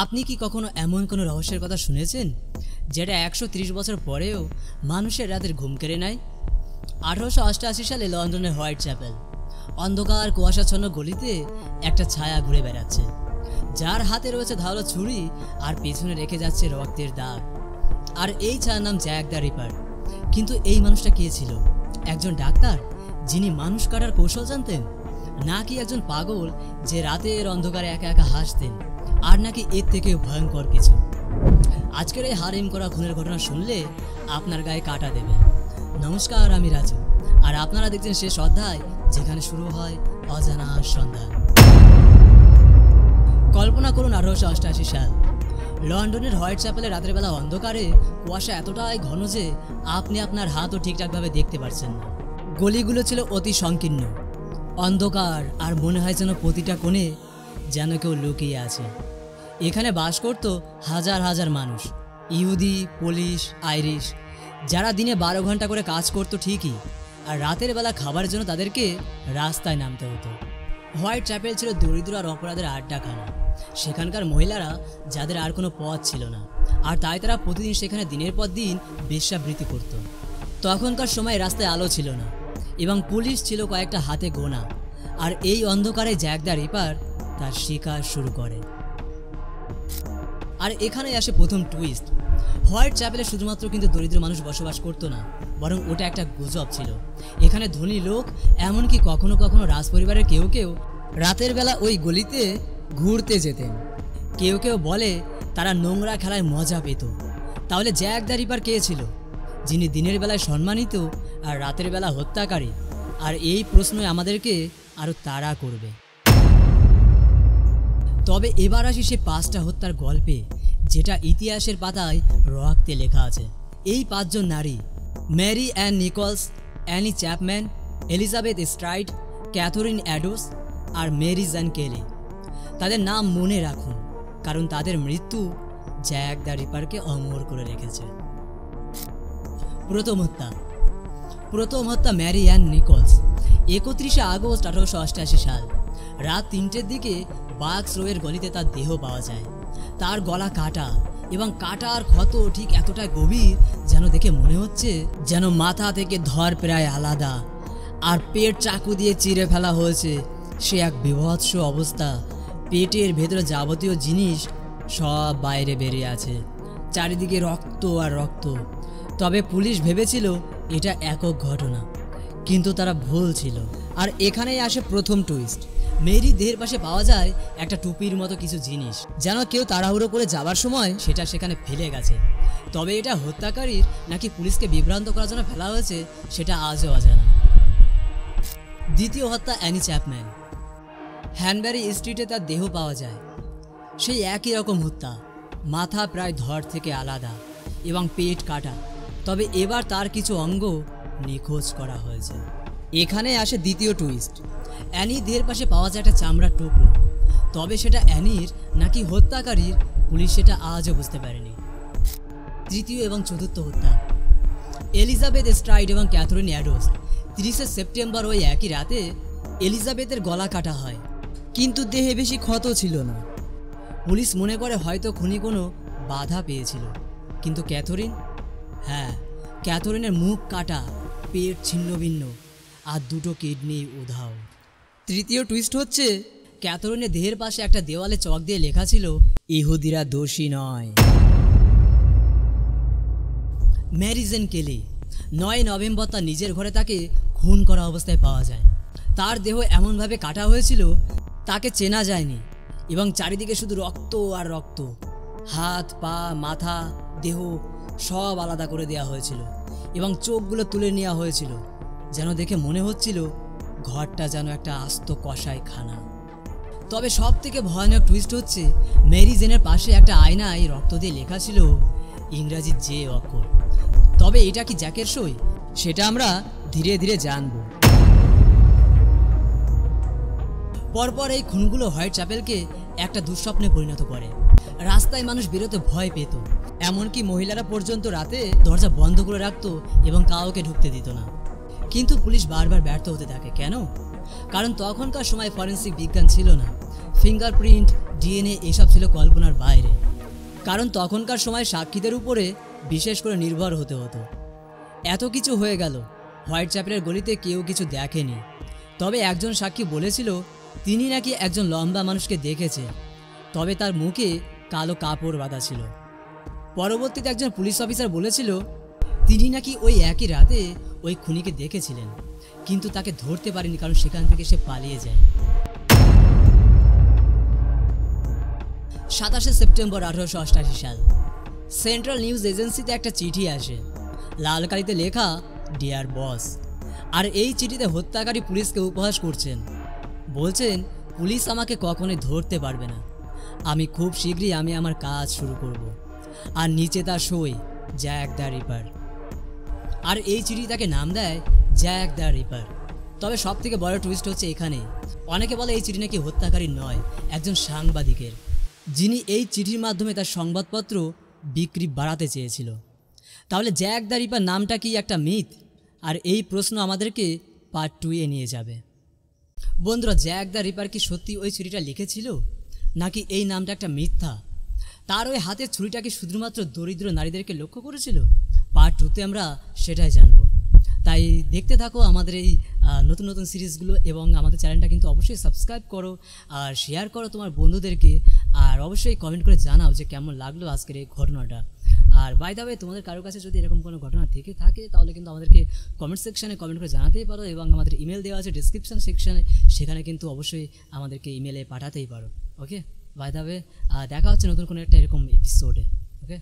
আপনি কি কখনো এমন কোনো রহস্যের কথা শুনেছেন যেটা 130 বছর পরেও মানুষের রাতের ঘুম কেড়ে নেয়? 1888 সালে লন্ডনের হোয়াইট চ্যাপেল অন্ধকার কুয়াশাচ্ছন্ন গলিতে একটা ছায়া ঘুরে বেড়াচ্ছে, যার হাতে রয়েছে ধারালো ছুরি আর পেছনে রেখে যাচ্ছে রক্তের দাগ। আর এই ছায়ার নাম জ্যাক দ্য রিপার। কিন্তু এই মানুষটা কে ছিল? একজন ডাক্তার যিনি মানুষ কাটার কৌশল জানতেন, নাকি একজন পাগল যে রাতের অন্ধকারে একা একা হাসতেন, আর নাকি এর থেকেও ভয়ঙ্কর কিছু? আজকের এই হারিম করা খুনের ঘটনা শুনলে আপনার গায়ে কাটা দেবে। নমস্কার, আমি রাজু, আর আপনারা দেখছেন শেষ অধ্যায়, যেখানে শুরু হয় অজানা সন্ধান। কল্পনা করুন 1888 সাল, লন্ডনের হোয়াইট চ্যাপেলে রাতের বেলা অন্ধকারে কুয়াশা এতটাই ঘন যে আপনি আপনার হাতও ঠিকঠাকভাবে দেখতে পারছেন না। গলিগুলো ছিল অতি সংকীর্ণ, অন্ধকার, আর মনে হয় যেন প্রতিটা কোণে যেন কেউ লুকিয়ে আছে। এখানে বাস করত হাজার হাজার মানুষ, ইহুদি, পুলিশ, আইরিশ, যারা দিনে 12 ঘন্টা করে কাজ করতো ঠিকই, আর রাতের বেলা খাবারের জন্য তাদেরকে রাস্তায় নামতে হতো। হোয়াইট চ্যাপেল ছিল দরিদ্র আর অপরাধের আড্ডাখানা। সেখানকার মহিলারা, যাদের আর কোনো পথ ছিল না, আর তাই তারা প্রতিদিন সেখানে দিনের পর দিন বেশ্যাবৃত্তি করত। তখনকার সময় রাস্তায় আলো ছিল না, এবং পুলিশ ছিল কয়েকটা হাতে গোনা। আর এই অন্ধকারে জ্যাক দ্য রিপার তার শিকার শুরু করে। আর এখানে আসে প্রথম টুইস্ট। হোয়াইট চ্যাপেলে শুধুমাত্র কিন্তু দরিদ্র মানুষ বসবাস করতো না, বরং ওটা একটা গুজব ছিল। এখানে ধনী লোক, এমনকি কখনো কখনো রাজপরিবারের কেউ কেউ রাতের বেলা ওই গলিতে ঘুরতে যেতেন। কেউ কেউ বলে তারা নোংরা খেলায় মজা পেত। তাহলে জ্যাক দ্য রিপার কে ছিল, যিনি দিনের বেলায় সম্মানিত আর রাতের বেলা হত্যাকারী? আর এই প্রশ্নই আমাদেরকে আরও তাড়া করবে। তবে এবার আসি সে 5টা হত্যার গল্পে, যেটা ইতিহাসের পাতায় রক্তে লেখা আছে। এই 5 জন নারী, Mary Ann Nichols, Annie Chapman, Elizabeth Stride, Catherine Eddowes আর মেরি জ্যান কেলি। তাদের নাম মনে রাখুন, কারণ তাদের মৃত্যু জ্যাক দ্য রিপারকে অমর করে রেখেছে। প্রথম হত্যা মেরি অ্যান নিকলস। 31 আগস্ট 1888 সাল রাত 3টের দিকে বাক্স রোয়ের গলিতে তার দেহ পাওয়া যায়। তার গলা কাটা, এবং কাটার ক্ষত ঠিক এতটাই গভীর যেন দেখে মনে হচ্ছে যেন মাথা থেকে ধর প্রায় আলাদা, আর পেট চাকু দিয়ে চিরে ফেলা হয়েছে। সে এক বিভৎস অবস্থা। পেটের ভেতরে যাবতীয় জিনিস সব বাইরে বেরিয়ে আছে, চারিদিকে রক্ত আর রক্ত। তবে পুলিশ ভেবেছিল এটা একক ঘটনা, কিন্তু তারা ভুল ছিল। আর এখানেই আসে প্রথম টুইস্ট। মেরি দেহের পাশে পাওয়া যায় একটা টুপির মতো কিছু জিনিস, যেন কেউ তাড়াহুড়ো করে যাবার সময় সেটা সেখানে ফেলে গেছে। তবে এটা হত্যাকারীর নাকি পুলিশকে বিভ্রান্ত করার জন্য ফেলা হয়েছে, সেটা আজও অজানা। দ্বিতীয় হত্যা অ্যানি চ্যাপম্যান। হ্যানবেরি স্ট্রিটে তার দেহ পাওয়া যায়। সেই একই রকম হত্যা, মাথা প্রায় ধর থেকে আলাদা এবং পেট কাটা। তবে এবার তার কিছু অঙ্গ নিখোঁজ করা হয়েছে। এখানে আসে দ্বিতীয় টুইস্ট। অ্যানি দেহের পাশে পাওয়া যায় একটা চামড়ার টুকরো। তবে সেটা অ্যানির নাকি হত্যাকারীর, পুলিশ সেটা আজও বুঝতে পারেনি। তৃতীয় এবং চতুর্থ হত্যা, এলিজাবেথ স্ট্রাইড এবং ক্যাথরিন অ্যাডোস। 30 সেপ্টেম্বর ওই একই রাতে এলিজাবেথের গলা কাটা হয়, কিন্তু দেহে বেশি ক্ষত ছিল না। পুলিশ মনে করে হয়তো খুনি কোনো বাধা পেয়েছিল। কিন্তু ক্যাথরিন, হ্যাঁ, ক্যাথরিনের মুখ কাটা, পেট ছিন্নভিন্ন, আর 2টো কিডনি উধাও। তৃতীয় টুইস্ট হচ্ছে, ক্যাথরিনের দেহের পাশে একটা দেওয়ালে চক দিয়ে লেখা ছিল, ইহুদিরা দোষী নয়। মেরি জ্যান কেলি। 9 নভেম্বর তার নিজের ঘরে তাকে খুন করা অবস্থায় পাওয়া যায়। তার দেহ এমনভাবে কাটা হয়েছিল তাকে চেনা যায়নি, এবং চারিদিকে শুধু রক্ত আর রক্ত। হাত, পা, মাথা, দেহ সব আলাদা করে দেওয়া হয়েছিল, এবং চোখগুলো তুলে নেওয়া হয়েছিল, যেন দেখে মনে হচ্ছিল ঘরটা যেন একটা আস্ত কষাইখানা। তবে সব থেকে ভয়ানক টুইস্ট হচ্ছে, মেরি জেনের পাশে একটা আয়নায় রক্ত দিয়ে লেখা ছিল ইংরাজি জে অক্ষর। তবে এটা কি জ্যাকের সই, সেটা আমরা ধীরে ধীরে জানব। পরপর এই খুনগুলো হোয়াইট চ্যাপেলকে একটা দুঃস্বপ্নে পরিণত করে। রাস্তায় মানুষ বেরোতে ভয় পেত, এমনকি মহিলারা পর্যন্ত রাতে দরজা বন্ধ করে রাখতো এবং কাউকে ঢুকতে দিত না। কিন্তু পুলিশ বারবার ব্যর্থ হতে থাকে। কেন? কারণ তখনকার সময় ফরেন্সিক বিজ্ঞান ছিল না, ফিঙ্গারপ্রিন্ট, ডিএনএ এসব ছিল কল্পনার বাইরে। কারণ তখনকার সময় সাক্ষীদের উপরে বিশেষ করে নির্ভর হতে হতো। এত কিছু হয়ে গেল, হোয়াইট চ্যাপেলের গলিতে কেউ কিছু দেখেনি। তবে একজন সাক্ষী বলেছিল তিনি নাকি একজন লম্বা মানুষকে দেখেছে, তবে তার মুখে কালো কাপড় বাঁধা ছিল। পরবর্তীতে একজন পুলিশ অফিসার বলেছিল তিনি নাকি ওই একই রাতে ওই খুনিকে দেখেছিলেন, কিন্তু তাকে ধরতে পারেনি কারণ সেখান থেকে সে পালিয়ে যায়। 27শে সেপ্টেম্বর 1888 সাল সেন্ট্রাল নিউজ এজেন্সিতে একটা চিঠি আসে, লাল কালিতে লেখা ডিয়ার বস। আর এই চিঠিতে হত্যাকারী পুলিশকে উপহাস করছেন, বলছেন পুলিশ আমাকে কখনোই ধরতে পারবে না, আমি খুব শীঘ্রই আমার কাজ শুরু করব। আর নিচে তার সই জ্যাক দ্য রিপার। আর এই চিঠি তাকে নাম দেয় জ্যাক দ্য রিপার। তবে সব থেকে বড় টুইস্ট হচ্ছে এখানে, অনেকে বলে এই চিঠি নাকি হত্যাকারী নয়, একজন সাংবাদিকের, যিনি এই চিঠির মাধ্যমে তার সংবাদপত্র বিক্রি বাড়াতে চেয়েছিল। তাহলে জ্যাক দ্য রিপার নামটা কি একটা মিথ? আর এই প্রশ্ন আমাদেরকে পার্ট 2-এ নিয়ে যাবে। বন্ধুরা, জ্যাক দ্য রিপার কি সত্যি ওই ছুরিটা লিখেছিল, নাকি এই নামটা একটা মিথ্যা? তার ওই হাতের ছুরিটা কি শুধুমাত্র দরিদ্র নারীদেরকে লক্ষ্য করেছিল? পার্ট 2-তে আমরা সেটাই জানব। তাই দেখতে থাকো আমাদের এই নতুন নতুন সিরিজগুলো, এবং আমাদের চ্যানেলটা কিন্তু অবশ্যই সাবস্ক্রাইব করো আর শেয়ার করো তোমার বন্ধুদেরকে, আর অবশ্যই কমেন্ট করে জানাও যে কেমন লাগলো আজকের এই ঘটনাটা। আর বাই দ্য ওয়ে, তোমাদের কারো কাছে যদি এরকম কোনো ঘটনা থেকে থাকে তাহলে কিন্তু আমাদেরকে কমেন্ট সেকশানে কমেন্ট করে জানাতেই পারো, এবং আমাদের ইমেল দেওয়া আছে ডিসক্রিপশন সেকশানে, সেখানে কিন্তু অবশ্যই আমাদেরকে ইমেলে পাঠাতেই পারো। ওকে, বাই দ্য ওয়ে, দেখা হচ্ছে নতুন কোনো একটা এরকম এপিসোডে। ওকে।